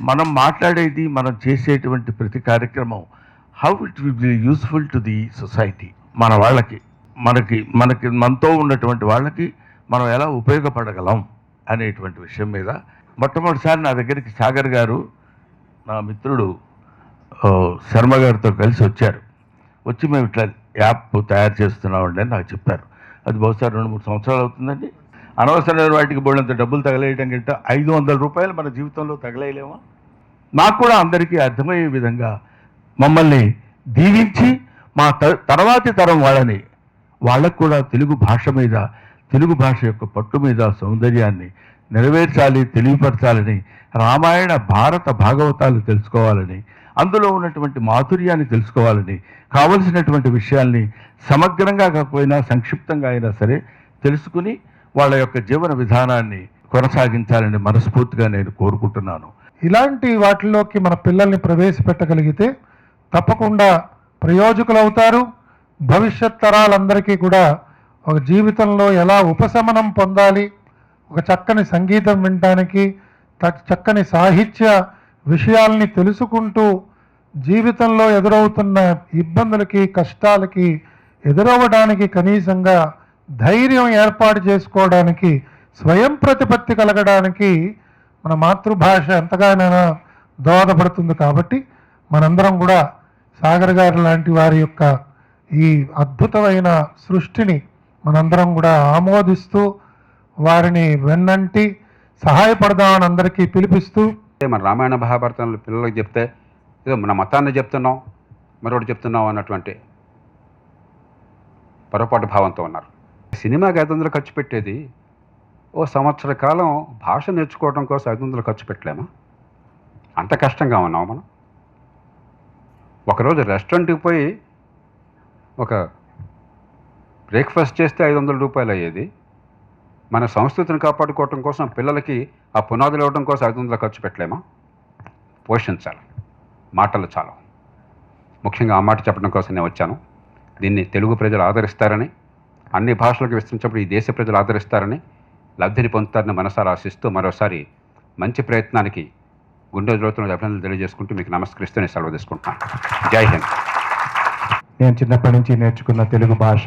మనం మాట్లాడేది, మనం చేసేటువంటి ప్రతి కార్యక్రమం how it will be useful to the society. మన వాళ్ళకి, మనతో ఉన్నటువంటి వాళ్ళకి మనం ఎలా ఉపయోగపడగలం అనేటువంటి విషయం మీద మొట్టమొదటిసారి నా దగ్గరికి సాగర్ గారు, నా మిత్రుడు శర్మ గారితో కలిసి వచ్చారు. వచ్చి మేము ఇట్లా యాప్ తయారు చేస్తున్నామండి అని నాకు చెప్పారు. అది బహుశా 2-3 సంవత్సరాలు అవుతుందండి. అనవసరమైన వాటికి బోళ్ళంత డబ్బులు తగలేయడం కంటే 500 రూపాయలు మన జీవితంలో తగలేయలేమా? నాకు కూడా అందరికీ అర్థమయ్యే విధంగా మమ్మల్ని దీవించి మా తర్వాతి తరం వాళ్ళకు కూడా తెలుగు భాష మీద, తెలుగు భాష యొక్క పట్టు మీద సౌందర్యాన్ని నెరవేర్చాలి, తెలియపరచాలని, రామాయణ భారత భాగవతాలు తెలుసుకోవాలని, అందులో ఉన్నటువంటి మాధుర్యాన్ని తెలుసుకోవాలని, కావలసినటువంటి విషయాల్ని సమగ్రంగా కాకపోయినా సంక్షిప్తంగా అయినా సరే తెలుసుకుని వాళ్ళ యొక్క జీవన విధానాన్ని కొనసాగించాలని మనస్ఫూర్తిగా నేను కోరుకుంటున్నాను. ఇలాంటి వాటిలోకి మన పిల్లల్ని ప్రవేశపెట్టగలిగితే తప్పకుండా ప్రయోజకులవుతారు. భవిష్యత్ తరాలందరికీ కూడా ఒక జీవితంలో ఎలా ఉపశమనం పొందాలి, ఒక చక్కని సంగీతం వినటానికి, చక్కని సాహిత్య విషయాల్ని తెలుసుకుంటూ జీవితంలో ఎదురవుతున్న ఇబ్బందులకి, కష్టాలకి ఎదురవ్వడానికి కనీసంగా ధైర్యం ఏర్పాటు చేసుకోవడానికి, స్వయం ప్రతిపత్తి కలగడానికి మన మాతృభాష ఎంతగానైనా దోహదపడుతుంది. కాబట్టి మనందరం కూడా సాగర్ గారు లాంటి వారి యొక్క ఈ అద్భుతమైన సృష్టిని మనందరం కూడా ఆమోదిస్తూ వారిని వెన్నంటి సహాయపడదామని అందరికీ పిలిపిస్తూ, మన రామాయణ మహాభారతంలో పిల్లలకు చెప్తే ఏదో మన మతాన్ని చెప్తున్నాం, మరొకటి చెప్తున్నాం అన్నటువంటి పొరపాటు భావంతో ఉన్నారు. సినిమాకి 500 ఖర్చు పెట్టేది ఓ సంవత్సర కాలం భాష నేర్చుకోవడం కోసం 500 ఖర్చు పెట్టలేమా? అంత కష్టంగా ఉన్నాం మనం. ఒకరోజు రెస్టారెంట్కి పోయి ఒక బ్రేక్ఫాస్ట్ చేస్తే 500 రూపాయలు అయ్యేది. మన సంస్కృతిని కాపాడుకోవటం కోసం, పిల్లలకి ఆ పునాదులు ఇవ్వడం కోసం 500 ఖర్చు పెట్టలేమా? పోషించాలి, మాటలు చాలు. ముఖ్యంగా ఆ మాట చెప్పడం కోసం నేను వచ్చాను. దీన్ని తెలుగు ప్రజలు ఆదరిస్తారని, అన్ని భాషలకు విస్తరించినప్పుడు ఈ దేశ ప్రజలు ఆదరిస్తారని, లబ్ధిని పొందుతారని మనసారా ఆశిస్తూ మరోసారి మంచి ప్రయత్నానికి గుండె జ్యోతులను అభినందనలు తెలియజేసుకుంటూ మీకు నమస్కరిస్తూ నేను సెలవు తీసుకుంటున్నాను. జై హింద్. నేను చిన్నప్పటి నుంచి నేర్చుకున్న తెలుగు భాష,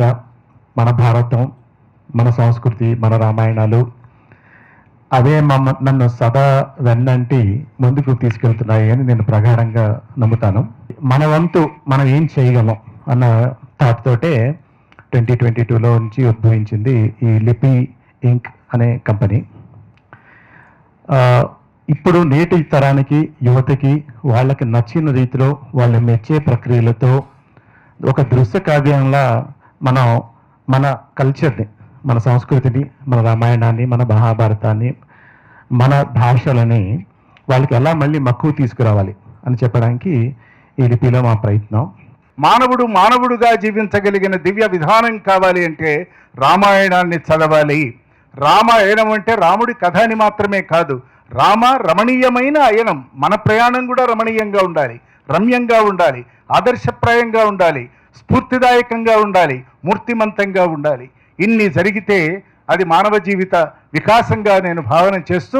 మన భారతం, మన సంస్కృతి, మన రామాయణాలు అవే నన్ను సదా వెన్నంటి ముందుకు తీసుకెళ్తున్నాయి అని నేను ప్రగాఢంగా నమ్ముతాను. మన వంతు మనం ఏం చేయగలం అన్న థాట్ తోటే 2022లో నుంచి ఉద్భవించింది ఈ లిపి ఇంక్ అనే కంపెనీ. ఇప్పుడు నేటి తరానికి, యువతకి వాళ్ళకి నచ్చిన రీతిలో, వాళ్ళు మెచ్చే ప్రక్రియలతో ఒక దృశ్య కావ్యంలా మనం మన కల్చర్ని, మన సంస్కృతిని, మన రామాయణాన్ని, మన మహాభారతాన్ని, మన భాషలని వాళ్ళకి ఎలా మళ్ళీ మక్కువ తీసుకురావాలి అని చెప్పడానికి ఈ లిపిలో మా ప్రయత్నం. మానవుడుగా జీవించగలిగిన దివ్య విధానం కావాలి అంటే రామాయణాన్ని చదవాలి. రామాయణం అంటే రాముడి కథ అని మాత్రమే కాదు, రమణీయమైన అయనం. మన ప్రయాణం కూడా రమణీయంగా ఉండాలి, రమ్యంగా ఉండాలి, ఆదర్శప్రాయంగా ఉండాలి, స్ఫూర్తిదాయకంగా ఉండాలి, మూర్తిమంతంగా ఉండాలి. ఇన్ని జరిగితే అది మానవ జీవిత వికాసంగా నేను భావన చేస్తూ,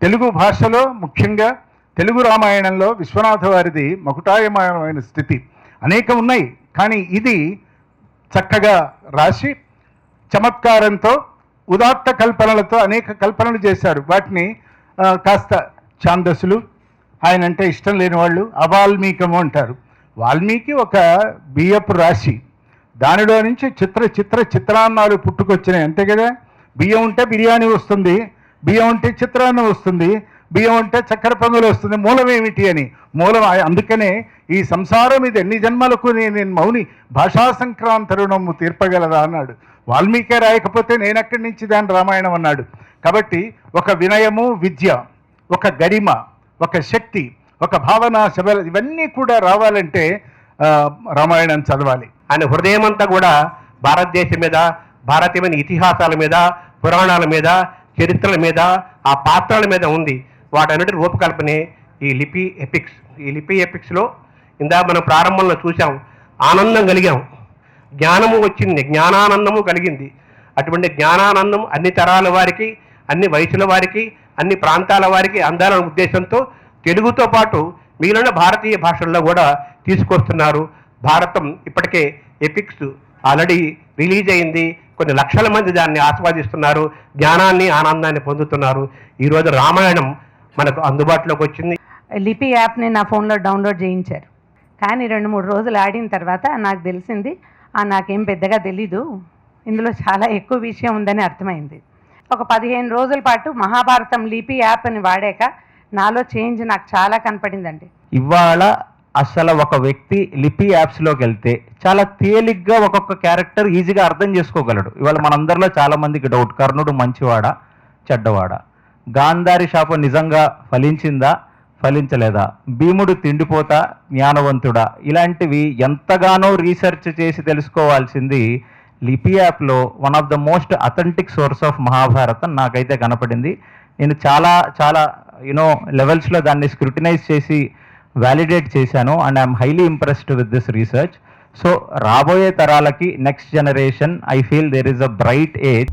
తెలుగు భాషలో ముఖ్యంగా తెలుగు రామాయణంలో విశ్వనాథ వారిది మకుటాయమానమైన స్థితి అనేకం ఉన్నాయి. కానీ ఇది చక్కగా రాసి చమత్కారంతో, ఉదాత్త కల్పనలతో అనేక కల్పనలు చేశారు. వాటిని కాస్త ఛాందస్సులు, ఆయన అంటే ఇష్టం లేని వాళ్ళు అవాల్మీకము అంటారు. వాల్మీకి ఒక బియ్యపు రాశి, దానిలో నుంచి చిత్రాన్నాలు పుట్టుకొచ్చినాయి, అంతే కదా. బియ్యం ఉంటే బిర్యానీ వస్తుంది, బియ్యం ఉంటే చిత్రాన్నం వస్తుంది, బియ్యం ఉంటే చక్కెర పొంగలు వస్తుంది. మూలం ఏమిటి అని, మూలం అందుకనే ఈ సంసారం ఇది ఎన్ని జన్మలకు నేను మౌని భాషా సంక్రాంతరుణము తీర్పగలదా అన్నాడు. వాల్మీకే రాయకపోతే నేనెక్కడి నుంచి దాని రామాయణం అన్నాడు. కాబట్టి ఒక వినయము, విద్య, ఒక గరిమ, ఒక శక్తి, ఒక భావన, శబల, ఇవన్నీ కూడా రావాలంటే రామాయణం చదవాలి. ఆయన హృదయం అంతా కూడా భారతదేశం మీద, భారతీయమైన ఇతిహాసాల మీద, పురాణాల మీద, చరిత్రల మీద, ఆ పాత్రల మీద ఉంది. వాటన్నిటి రూపకల్పనే ఈ లిపి ఎపిక్స్. ఈ లిపి ఎపిక్స్లో ఇందాక మనం ప్రారంభంలో చూసాం, ఆనందం కలిగాం, జ్ఞానము వచ్చింది, జ్ఞానానందము కలిగింది. అటువంటి జ్ఞానానందం అన్ని తరాల వారికి, అన్ని వయసుల వారికి, అన్ని ప్రాంతాల వారికి అందాలనే ఉద్దేశంతో తెలుగుతో పాటు మిగిలిన భారతీయ భాషల్లో కూడా తీసుకొస్తున్నారు. భారతం ఇప్పటికే ఎపిక్స్ ఆల్రెడీ రిలీజ్ అయింది. కొన్ని లక్షల మంది దాన్ని ఆస్వాదిస్తున్నారు, జ్ఞానాన్ని ఆనందాన్ని పొందుతున్నారు. ఈరోజు రామాయణం మనకు అందుబాటులోకి వచ్చింది. లిపి యాప్ని నా ఫోన్లో డౌన్లోడ్ చేయించారు. కానీ 2-3 రోజులు ఆడిన తర్వాత నాకు తెలిసింది, నాకేం పెద్దగా తెలీదు, ఇందులో చాలా ఎక్కువ విషయం ఉందని అర్థమైంది. ఒక 15 రోజుల పాటు మహాభారతం లిపి యాప్ని వాడాక నాలో చేంజ్ నాకు చాలా కనపడిందండి. ఇవాళ అసలు ఒక వ్యక్తి లిపి యాప్స్లోకి వెళ్తే చాలా తేలిగ్గా ఒక్కొక్క క్యారెక్టర్ ఈజీగా అర్థం చేసుకోగలడు. ఇవాళ మనందరిలో చాలా మందికి డౌట్, కర్ణుడు మంచివాడా చెడ్డవాడా, గాంధారి శాపం నిజంగా ఫలించిందా ఫలించలేదా, భీముడు తిండిపోతా జ్ఞానవంతుడా, ఇలాంటివి ఎంతగానో రీసెర్చ్ చేసి తెలుసుకోవాల్సింది లిపి యాప్లో one of the most authentic source of Mahabharatam నాకైతే కనపడింది. నేను చాలా చాలా లెవెల్స్లో దాన్ని స్క్రూటినైజ్ చేసి వ్యాలిడేట్ చేశాను and I'm highly impressed with this research. So రాబోయే తరాలకి next generation I feel there is a bright age.